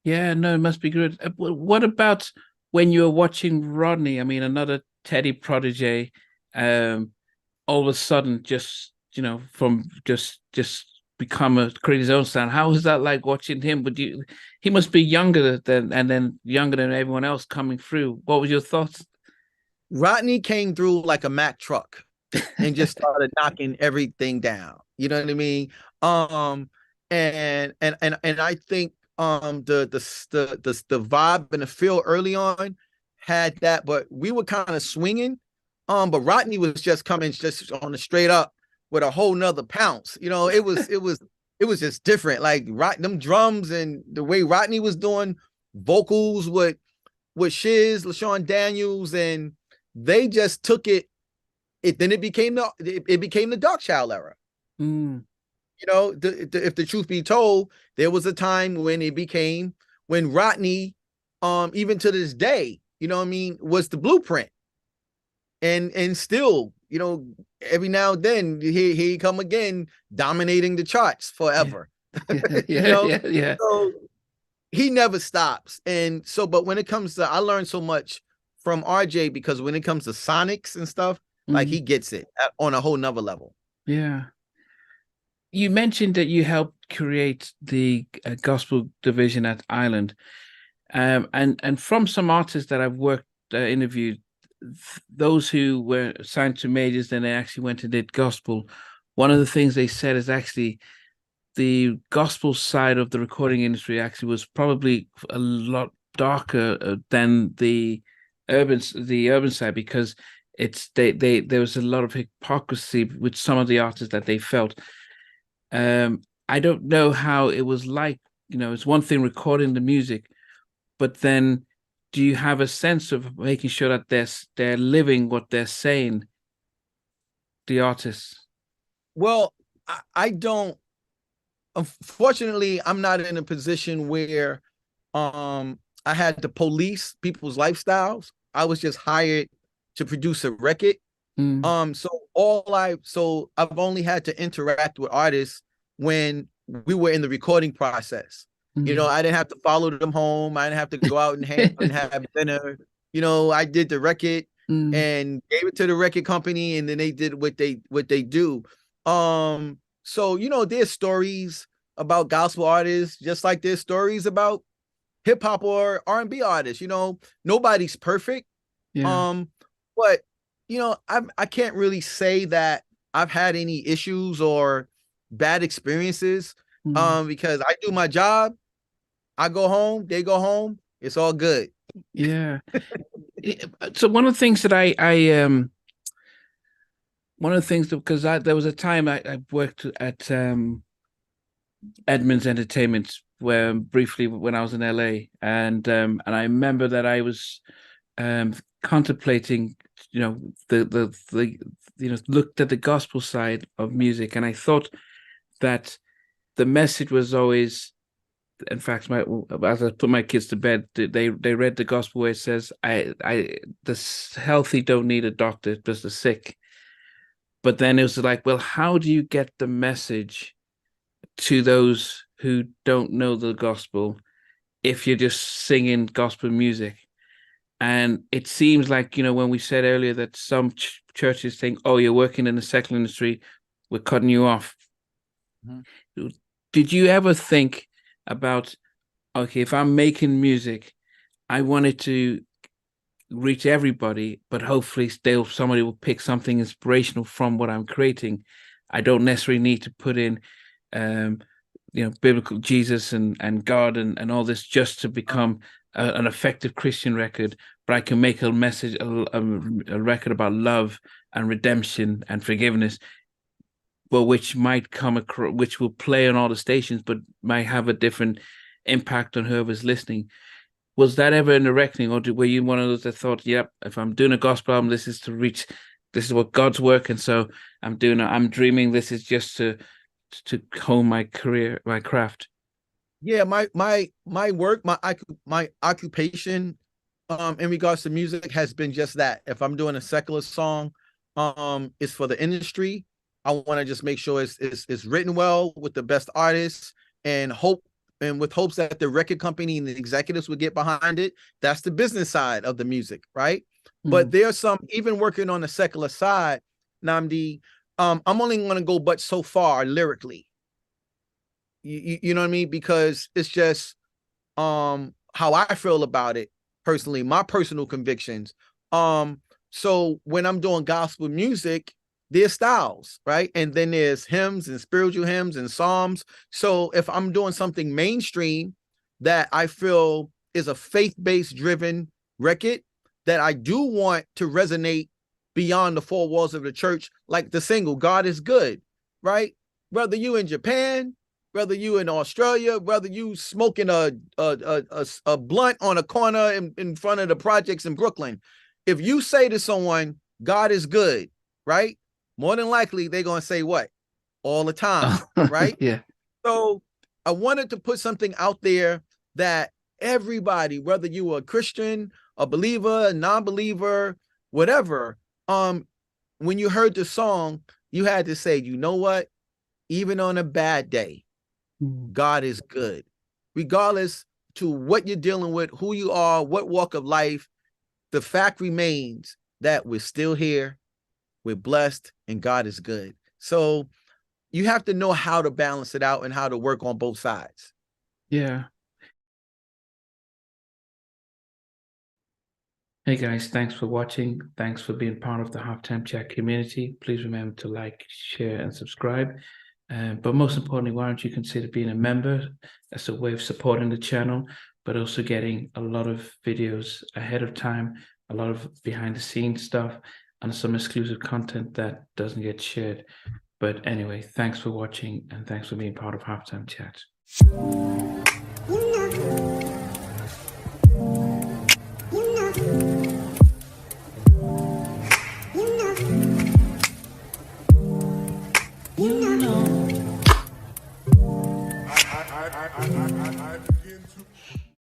Yeah, no, it must be good. What about when you were watching Rodney? I mean, another Teddy protege, um, all of a sudden just, from just become a create his own sound. How was that like watching him? But he must be younger than and then younger than everyone else coming through. What was your thoughts? Rodney came through like a Mack truck and just started knocking everything down. You know what I mean? Um, and I think the vibe and the feel early on had that, but we were kind of swinging. But Rodney was just coming just on the straight up with a whole nother pounce. You know, it was just different. Like them drums and the way Rodney was doing vocals with Shiz, LaShawn Daniels, and they just took it. Then it became the Darkchild era. Mm, You know, if the truth be told, there was a time when Rodney, even to this day, you know what I mean, was the blueprint, and still, every now and then here he come again, dominating the charts yeah, forever. yeah, you yeah, know, yeah, yeah. so he never stops. And so, but when it comes to, I learned so much from RJ because when it comes to sonics and stuff, like Mm, he gets it on a whole nother level. yeah. You mentioned that you helped create the gospel division at Island. And from some artists that I've worked interviewed, those who were signed to majors, then they actually went and did gospel. One of the things they said is actually the gospel side of the recording industry actually was probably a lot darker than the urban side because they there was a lot of hypocrisy with some of the artists that they felt. I don't know how it was like. It's one thing recording the music, but then do you have a sense of making sure that they're living what they're saying, the artists? Well, I don't. Unfortunately, I'm not in a position where I had to police people's lifestyles. I was just hired to produce a record. Mm, So I've only had to interact with artists when we were in the recording process. mm. I didn't have to follow them home. I didn't have to go out and hang and have dinner. I did the record Mm, and gave it to the record company, and then they did what they do. So there's stories about gospel artists, just like there's stories about hip hop or R&B artists. Nobody's perfect. yeah. Um, but I can't really say that I've had any issues or bad experiences. Mm, Because I do my job, I go home, they go home, it's all good. yeah. So one of the things that I one of the things that because there was a time I worked at Edmonds Entertainment where briefly when I was in LA and I remember that I was contemplating the looked at the gospel side of music and I thought that the message was always, in fact, as I put my kids to bed, they read the gospel where it says, the healthy don't need a doctor, just the sick." But then it was like, well, how do you get the message to those who don't know the gospel if you're just singing gospel music? And it seems like, when we said earlier that some churches think, oh, you're working in the secular industry, we're cutting you off. Mhm. Did you ever think about, okay, if I'm making music, I wanted to reach everybody, but hopefully still somebody will pick something inspirational from what I'm creating. I don't necessarily need to put in um biblical Jesus and God and all this just to become an effective Christian record, but I can make a message a record about love and redemption and forgiveness, but which might come across, which will play on all the stations, but might have a different impact on whoever's listening. Was that ever in the reckoning, or were you one of those that thought, "Yep, if I'm doing a gospel album, this is to reach, this is what God's work, and so I'm dreaming. This is just to hone my career, my craft." Yeah, my work, my occupation in regards to music has been just that. If I'm doing a secular song, it's for the industry. I want to just make sure it's written well with the best artists and hope and with hopes that the record company and the executives would get behind it. That's the business side of the music, right? But there's some, even working on the secular side, Namdi, I'm only going to go but so far lyrically. You know what I mean? Because it's just how I feel about it personally, my personal convictions. So when I'm doing gospel music, there's styles, right? And then there's hymns and spiritual hymns and psalms. So if I'm doing something mainstream that I feel is a faith-based driven record that I do want to resonate beyond the four walls of the church, like the single God is Good, right? Whether you in Japan, whether you in Australia, whether you smoking a blunt on a corner in front of the projects in Brooklyn, if you say to someone, God is good, right? More than likely, they're going to say what? All the time, right? Yeah. So I wanted to put something out there that everybody, whether you were a Christian, a believer, a non-believer, whatever, when you heard the song, you had to say, you know what? Even on a bad day, God is good. Regardless to what you're dealing with, who you are, what walk of life, the fact remains that we're still here, we're blessed, and God is good. So you have to know how to balance it out and how to work on both sides. Yeah. Hey guys, thanks for watching. Thanks for being part of the Halftime Chat community. Please remember to like, share, and subscribe. But most importantly, why don't you consider being a member? That's a way of supporting the channel, but also getting a lot of videos ahead of time, a lot of behind the scenes stuff, and some exclusive content that doesn't get shared. But anyway, thanks for watching, and thanks for being part of Halftime Chat. I begin to